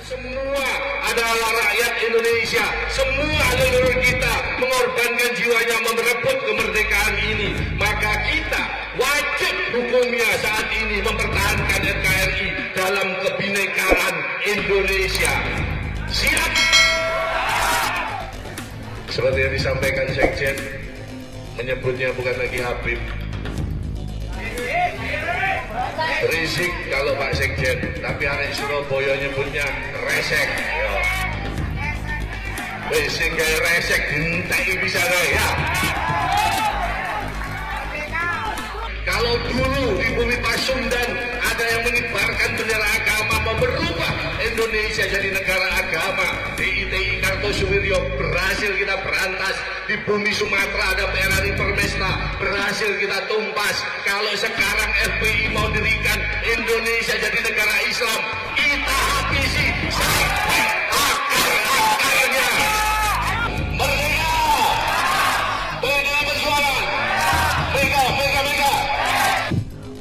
Semua adalah rakyat Indonesia. Semua leluhur kita mengorbankan jiwanya merebut kemerdekaan ini. Maka kita wajib hukumnya saat ini mempertahankan NKRI dalam kebinekaan Indonesia. Siap? Seperti yang disampaikan Sekjen, menyebutnya bukan lagi Habib, berisik kalau Pak Sekjen, tapi hari Surabaya nyebutnya resek. Berisik kayak resek, dintai bisa ya. Kalau dulu di bumi Pasundan ada yang mengibarkan bendera agama, mau berubah Indonesia jadi negara agama, DITI Kartosuwiryo berhasil kita berantas. Di bumi Sumatera ada PRRI Permesta, berhasil kita tumpas. Kalau sekarang FPI mau dirikan Indonesia jadi negara Islam, kita habisi sampai akar-akarnya. Merdeka! Merdeka berjualan! Merdeka!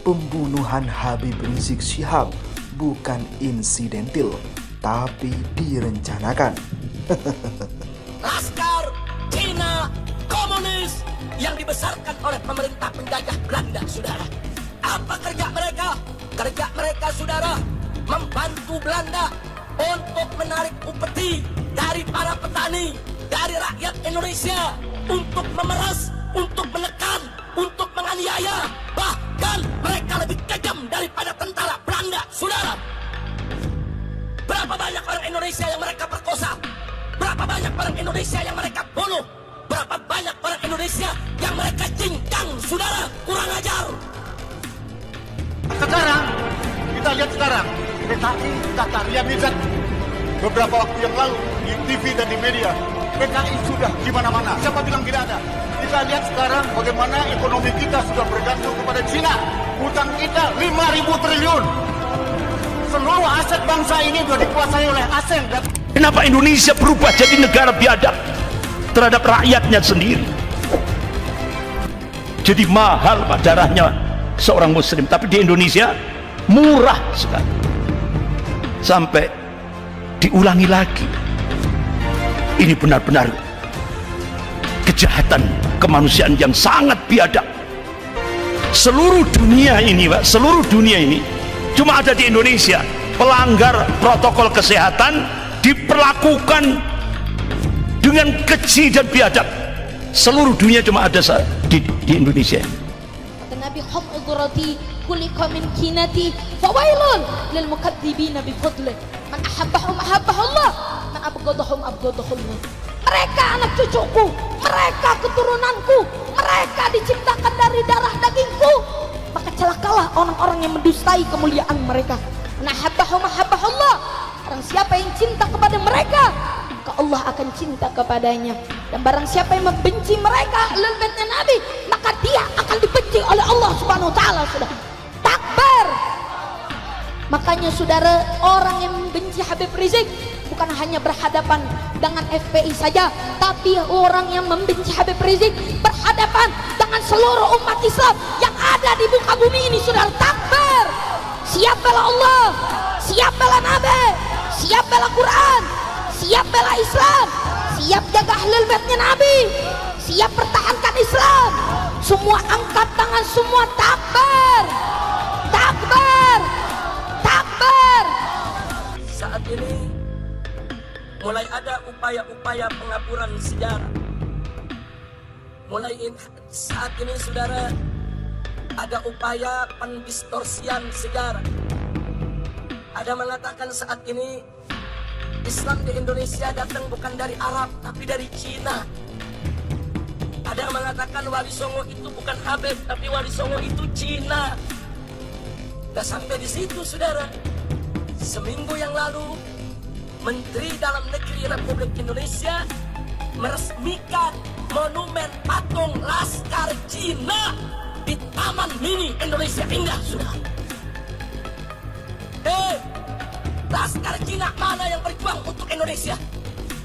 Pembunuhan Habib Rizik Syihab bukan insidentil, tapi direncanakan. Laskar Cina komunis yang dibesarkan oleh pemerintah penjajah Belanda, saudara. Apa kerja mereka? Kerja mereka, saudara, membantu Belanda untuk menarik upeti dari para petani, dari rakyat Indonesia, untuk memeras, untuk menekan, untuk menganiaya. Bahkan mereka lebih kejam daripada tentara Belanda, saudara. Berapa banyak orang Indonesia yang mereka perkosa? Berapa banyak orang Indonesia yang mereka bunuh? Berapa banyak orang Indonesia yang mereka cincang, saudara? Kurang ajar. Sekarang, kita lihat sekarang, PKI kata Ria Mizat beberapa waktu yang lalu di TV dan di media, PKI sudah di mana-mana. Siapa bilang tidak ada? Kita lihat sekarang bagaimana ekonomi kita sudah bergantung kepada Cina. Hutang kita 5.000 triliun. Seluruh aset bangsa ini sudah dikuasai oleh asing. Kenapa Indonesia berubah jadi negara biadab terhadap rakyatnya sendiri? Jadi mahal Pak darahnya seorang muslim, tapi di Indonesia murah sekali. Sampai diulangi lagi. Ini benar-benar kejahatan kemanusiaan yang sangat biadab. Seluruh dunia ini, Pak, seluruh dunia ini cuma ada di Indonesia. Pelanggar protokol kesehatan diperlakukan dengan keji dan biadab. Seluruh dunia cuma ada di Indonesia. Kata Nabi, hum udrati kulika min kinati fawailun lil mukadzibina bi fadli man ahabbahum ahabbahullah man abghadahum abghadahullah. Mereka anak cucuku, mereka keturunanku, mereka diciptakan dari darah dagingku, maka celakalah orang-orang yang mendustai kemuliaan mereka. Man ahabbahum ahabbahullah. Barang siapa yang cinta kepada mereka, maka Allah akan cinta kepadanya. Dan barang siapa yang membenci mereka, ahlul baitnya Nabi, maka dia akan dibenci oleh Allah Subhanahu wa taala. Sudah takbir. Makanya saudara, orang yang membenci Habib Rizik bukan hanya berhadapan dengan FPI saja, tapi orang yang membenci Habib Rizik berhadapan dengan seluruh umat Islam yang ada di muka bumi ini. Saudara, takbir. Siap bela Allah, siap bela Nabi, siap bela Quran, siap bela Islam, siap jaga ahlul baitnya Nabi, siap pertahankan Islam. Semua angkat tangan, semua takbir, takbir, takbir. Saat ini mulai ada upaya-upaya pengaburan sejarah. Saat ini, saudara, ada upaya pendistorsian sejarah. Ada mengatakan saat ini Islam di Indonesia datang bukan dari Arab tapi dari Cina. Ada yang mengatakan Wali Songo itu bukan Habib tapi Wali Songo itu Cina. Sudah sampai di situ, saudara. Seminggu yang lalu Menteri Dalam Negeri Republik Indonesia meresmikan monumen patung Laskar Cina di Taman Mini Indonesia Indah, saudara. Laskar Cina mana yang berjuang untuk Indonesia?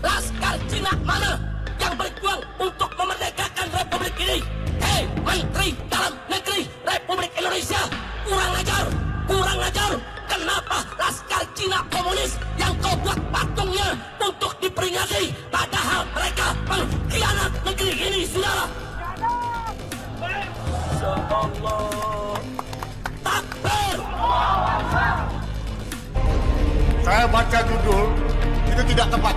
Laskar Cina mana yang berjuang untuk memerdekakan Republik ini? Menteri Dalam Negeri Republik Indonesia, kurang ajar, kurang ajar. Kenapa Laskar Cina komunis yang kau buat patungnya untuk diperingati, padahal mereka pengkhianat negeri ini, saudara. Allah. Takbir. Saya baca judul itu tidak tepat.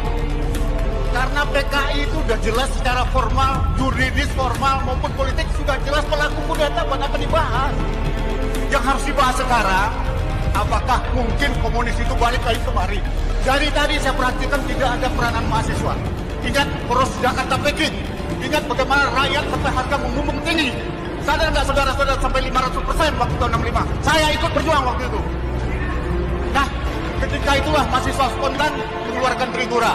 Karena PKI itu sudah jelas secara formal, yuridis formal maupun politik sudah jelas pelaku kudeta, buat apa dibahas? Yang harus dibahas sekarang, apakah mungkin komunis itu balik lagi kemari? Dari tadi saya perhatikan tidak ada peranan mahasiswa. Ingat poros Jakarta Peking. Ingat bagaimana rakyat sampai harga membumbung tinggi. Sadar nggak saudara-saudara sampai 500% waktu tahun 65? Saya ikut berjuang waktu itu. Nah, ketika itulah mahasiswa spontan mengeluarkan Trigora.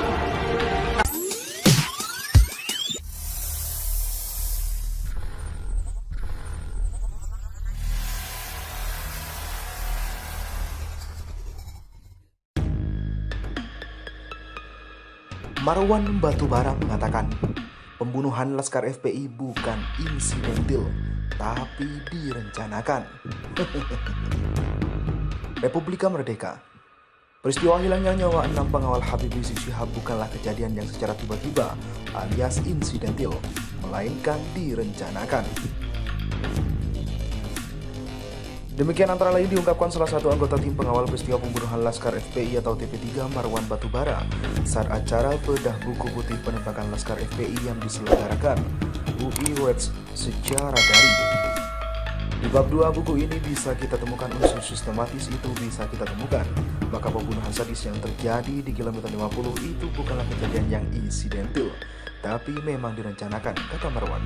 Marwan Batubara mengatakan, pembunuhan Laskar FPI bukan insidentil, tapi direncanakan. Republika Merdeka. Peristiwa hilangnya nyawa 6 pengawal Habib Rizik Syihab bukanlah kejadian yang secara tiba-tiba alias insidentil, melainkan direncanakan. Demikian antara lain diungkapkan salah satu anggota tim pengawal peristiwa pembunuhan Laskar FPI atau TP3 Marwan Batubara saat acara bedah buku putih penembakan Laskar FPI yang diselenggarakan UI Words secara daring. Di bab 2 buku ini bisa kita temukan unsur sistematis itu bisa kita temukan. Maka pembunuhan sadis yang terjadi di kilometer 50 itu bukanlah kejadian yang insidentil, tapi memang direncanakan, kata Marwan.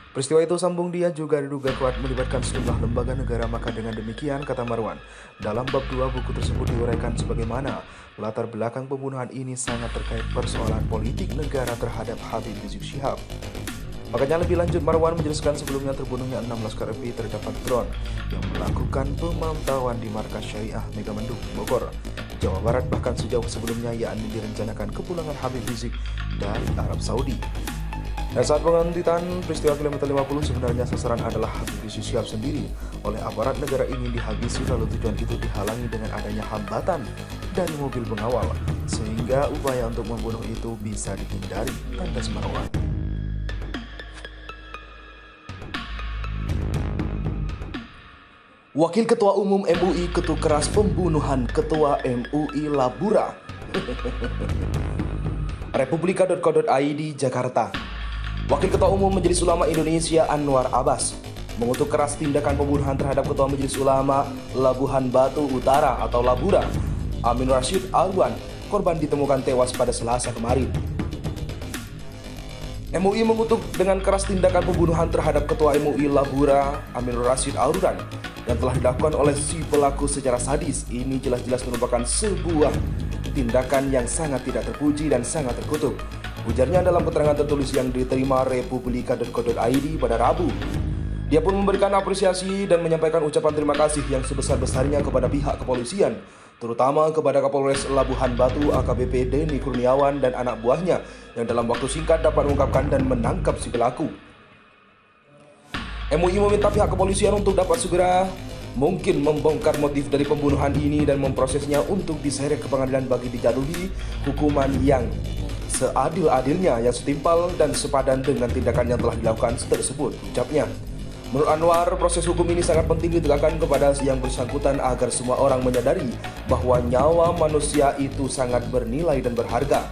Peristiwa itu, sambung dia, juga diduga kuat melibatkan sejumlah lembaga negara. Maka dengan demikian, kata Marwan, dalam bab 2 buku tersebut diuraikan sebagaimana latar belakang pembunuhan ini sangat terkait persoalan politik negara terhadap Habib Rizik Syihab. Makanya lebih lanjut Marwan menjelaskan sebelumnya terbunuhnya 6 Laskar FPI terdapat drone yang melakukan pemantauan di markas Syariah Megamendung, Bogor, Jawa Barat, bahkan sejauh sebelumnya yakni direncanakan kepulangan Habib Rizik dari Arab Saudi. Dan saat pengantitan peristiwa kilometer 50 sebenarnya sasaran adalah Habib Rizik Syihab sendiri. Oleh aparat negara ingin dihabisi, lalu tujuan itu dihalangi dengan adanya hambatan dari mobil pengawal, sehingga upaya untuk membunuh itu bisa dihindari, tandas Marwan. Wakil Ketua Umum MUI ketuk keras pembunuhan Ketua MUI Labura. Republika.co.id, Jakarta. Wakil Ketua Umum Majelis Ulama Indonesia Anwar Abbas mengutuk keras tindakan pembunuhan terhadap Ketua Majelis Ulama Labuhan Batu Utara atau Labura, Amin Rashid Alwan. Korban ditemukan tewas pada Selasa kemarin. MUI mengutuk dengan keras tindakan pembunuhan terhadap Ketua MUI Labura, Amin Rashid Alwan, yang telah dilakukan oleh si pelaku secara sadis. Ini jelas-jelas merupakan sebuah tindakan yang sangat tidak terpuji dan sangat terkutuk, ujarnya dalam keterangan tertulis yang diterima Republika.co.id pada Rabu. Dia pun memberikan apresiasi dan menyampaikan ucapan terima kasih yang sebesar-besarnya kepada pihak kepolisian, terutama kepada Kapolres Labuhan Batu AKBP Denny Kurniawan dan anak buahnya yang dalam waktu singkat dapat mengungkapkan dan menangkap si pelaku. MUI meminta pihak kepolisian untuk dapat segera mungkin membongkar motif dari pembunuhan ini dan memprosesnya untuk diseret ke pengadilan bagi dijatuhi hukuman yang seadil-adilnya, yang setimpal dan sepadan dengan tindakan yang telah dilakukan tersebut, ucapnya. Menurut Anwar, proses hukum ini sangat penting ditegakkan kepada yang bersangkutan agar semua orang menyadari bahwa nyawa manusia itu sangat bernilai dan berharga.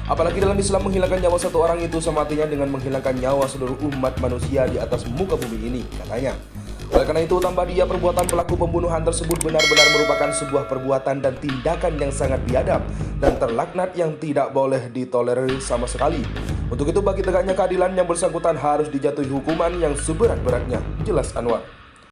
Apalagi dalam Islam, menghilangkan nyawa satu orang itu sama artinya dengan menghilangkan nyawa seluruh umat manusia di atas muka bumi ini, katanya. Oleh karena itu, tambah dia, perbuatan pelaku pembunuhan tersebut benar-benar merupakan sebuah perbuatan dan tindakan yang sangat biadab dan terlaknat yang tidak boleh ditolerir sama sekali. Untuk itu, bagi tegaknya keadilan, yang bersangkutan harus dijatuhi hukuman yang seberat-beratnya, jelas Anwar.